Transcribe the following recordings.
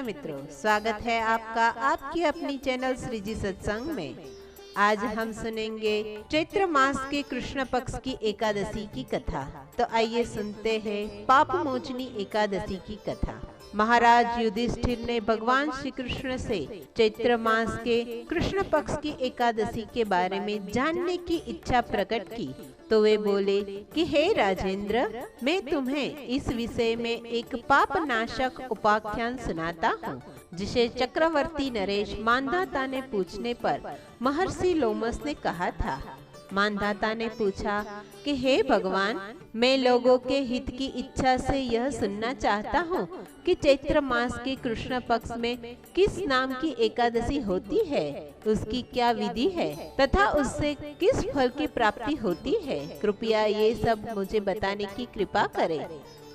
कृष्ण मित्रों, स्वागत है आपका आपकी अपनी चैनल श्रीजी सत्संग में। आज हम सुनेंगे चैत्र मास के कृष्ण पक्ष की एकादशी की कथा। तो आइए सुनते हैं पाप मोचनी एकादशी की कथा। महाराज युधिष्ठिर ने भगवान श्री कृष्ण से चैत्र मास के कृष्ण पक्ष की एकादशी के बारे में जानने की इच्छा प्रकट की। तो वे बोले कि हे राजेंद्र, मैं तुम्हें इस विषय में एक पाप नाशक उपाख्यान सुनाता हूँ, जिसे चक्रवर्ती नरेश मानधाता ने पूछने पर महर्षि लोमस ने कहा था। मानधाता ने पूछा कि हे भगवान, मैं लोगों के हित की इच्छा से यह सुनना चाहता हूँ कि चैत्र मास के कृष्ण पक्ष में किस नाम की एकादशी होती है, उसकी क्या विधि है तथा उससे किस फल की प्राप्ति होती है। कृपया ये सब मुझे बताने की कृपा करें।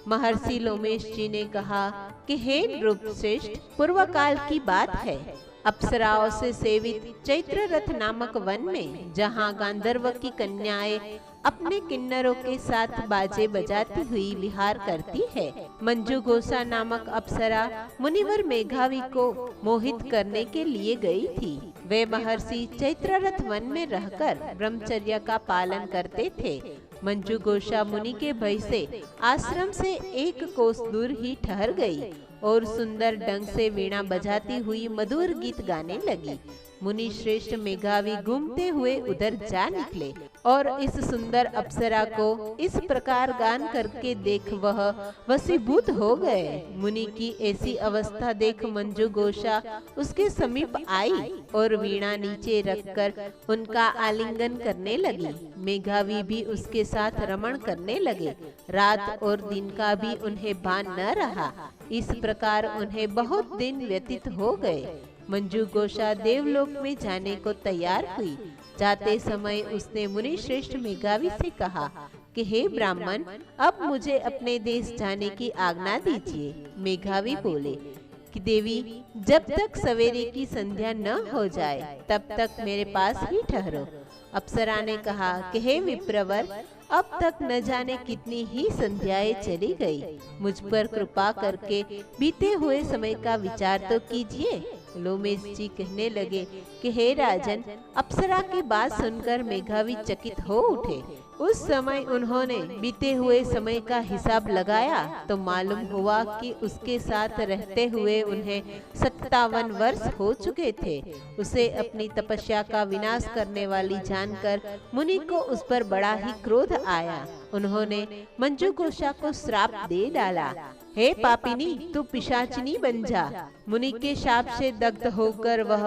महर्षि लोमेश जी ने कहा कि हे नृपश्रेष्ठ, पूर्व काल की बात है। अप्सराओं से सेवित चैत्र रथ नामक वन में, जहाँ गांधर्व की कन्याएं अपने किन्नरों के साथ बाजे बजाती हुई विहार करती है, मंजू घोषा नामक अप्सरा मुनिवर मेघावी को मोहित करने के लिए गई थी। वे महर्षि चैत्र रथ वन में रहकर ब्रह्मचर्य का पालन करते थे। मंजू घोषा मुनि के भय से आश्रम से 1 कोस दूर ही ठहर गई और सुंदर ढंग से वीणा बजाती हुई मधुर गीत गाने लगी। मुनि श्रेष्ठ मेघावी घूमते हुए उधर जा निकले और इस सुंदर अप्सरा को इस प्रकार गान करके देख वह वशीभूत हो गए। मुनि की ऐसी अवस्था देख मंजू घोषा उसके समीप आई और वीणा नीचे रखकर उनका आलिंगन करने लगी। मेघावी भी उसके साथ रमण करने लगे। रात और दिन का भी उन्हें भान न रहा। इस प्रकार उन्हें बहुत दिन व्यतीत हो गए। मंजू घोषा देवलोक में जाने को तैयार हुई। जाते समय उसने मुनि श्रेष्ठ मेघावी से कहा कि हे ब्राह्मण, अब मुझे अपने देश जाने की आज्ञा दीजिए। मेघावी बोले कि देवी, जब तक सवेरे की संध्या न हो जाए तब तक मेरे पास ही ठहरो। अप्सरा ने कहा कि हे विप्रवर, अब तक न जाने कितनी ही संध्याएं चली गई। मुझ पर कृपा करके बीते हुए समय का विचार तो कीजिए। लोमेश जी कहने लगे कि हे राजन, अप्सरा की बात सुनकर मेघावी चकित हो उठे। उस समय उन्होंने बीते हुए समय का हिसाब लगाया तो मालूम हुआ कि उसके साथ रहते हुए उन्हें 57 वर्ष हो चुके थे। उसे अपनी तपस्या का विनाश करने वाली जानकर मुनि को उस पर बड़ा ही क्रोध आया। उन्होंने मंजू घोषा को श्राप दे डाला, हे पापिनी, तू पिशाचिनी बन जा। मुनि के शाप से दग्ध होकर वह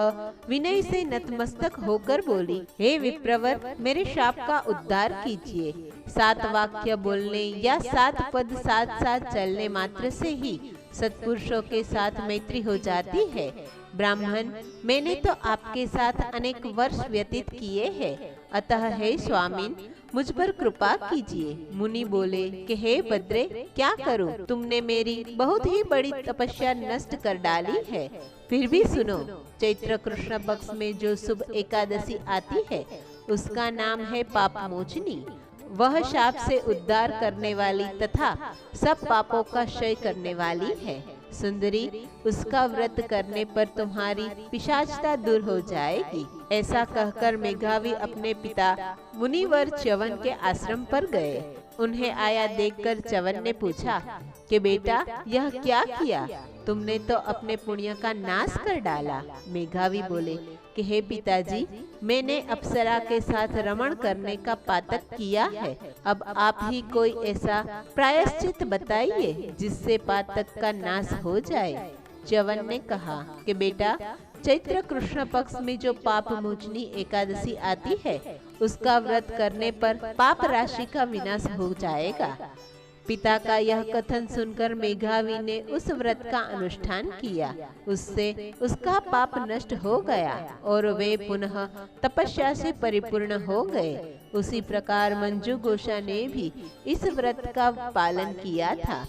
विनय से नतमस्तक होकर बोली, हे विप्रवर, मेरे शाप का उद्धार कीजिए। 7 वाक्य बोलने या 7 पद साथ साथ चलने मात्र से ही सत्पुरुषों के साथ मैत्री हो जाती है। ब्राह्मण, मैंने तो आपके साथ अनेक वर्ष व्यतीत किए हैं, अतः हे स्वामिन, मुझ पर कृपा कीजिए। मुनि बोले कि हे भद्रे, क्या करूं? तुमने मेरी बहुत ही बड़ी तपस्या नष्ट कर डाली है। फिर भी सुनो, चैत्र कृष्ण पक्ष में जो शुभ एकादशी आती है उसका नाम है पाप मोचनी। वह शाप से उद्धार करने वाली तथा सब पापों का क्षय करने वाली है। सुंदरी, उसका व्रत करने पर तुम्हारी पिशाचता दूर हो जाएगी। ऐसा कहकर मेघावी अपने पिता मुनिवर च्यवन के आश्रम पर गए। उन्हें आया देखकर च्यवन ने पूछा कि बेटा, यह क्या किया? तुमने तो अपने पुण्य का नाश कर डाला। मेघावी बोले कि हे पिताजी, मैंने अप्सरा के साथ रमण करने का पातक किया है। अब आप ही कोई ऐसा प्रायश्चित बताइए जिससे पातक का नाश हो जाए। च्यवन ने कहा कि बेटा, चैत्र कृष्ण पक्ष में जो पाप मोचनी एकादशी आती है उसका व्रत करने पर पाप राशि का विनाश हो जाएगा। पिता का यह कथन सुनकर मेघावी ने उस व्रत का अनुष्ठान किया। उससे उसका पाप नष्ट हो गया और वे पुनः तपस्या से परिपूर्ण हो गए। उसी प्रकार मंजू घोषा ने भी इस व्रत का पालन किया था।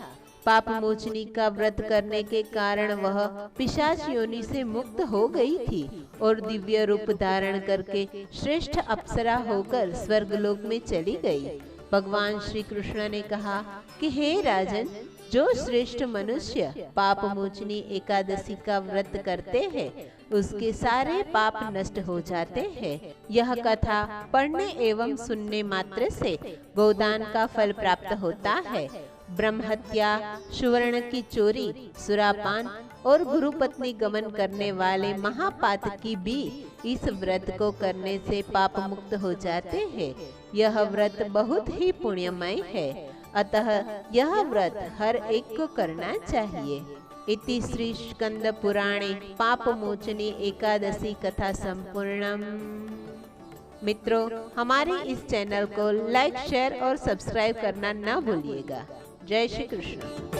पाप मोचनी का व्रत करने के कारण वह पिशाच योनि से मुक्त हो गई थी और दिव्य रूप धारण करके श्रेष्ठ अप्सरा होकर स्वर्गलोक में चली गई। भगवान श्री कृष्ण ने कहा कि हे राजन, जो श्रेष्ठ मनुष्य पाप मोचनी एकादशी का व्रत करते हैं उसके सारे पाप नष्ट हो जाते हैं। यह कथा पढ़ने एवं सुनने मात्र से गोदान का फल प्राप्त होता है। ब्रह्म हत्या, सुवर्ण की चोरी, सुरापान और गुरु पत्नी गमन करने वाले महापातकी भी इस व्रत को करने से पाप मुक्त हो जाते हैं। यह व्रत बहुत ही पुण्यमय है, अतः यह व्रत हर एक को करना चाहिए। इति श्री स्कंद पुराणे पाप मोचनी एकादशी कथा संपूर्णम। मित्रों, हमारे इस चैनल को लाइक, शेयर और सब्सक्राइब करना न भूलिएगा। जय श्री कृष्ण।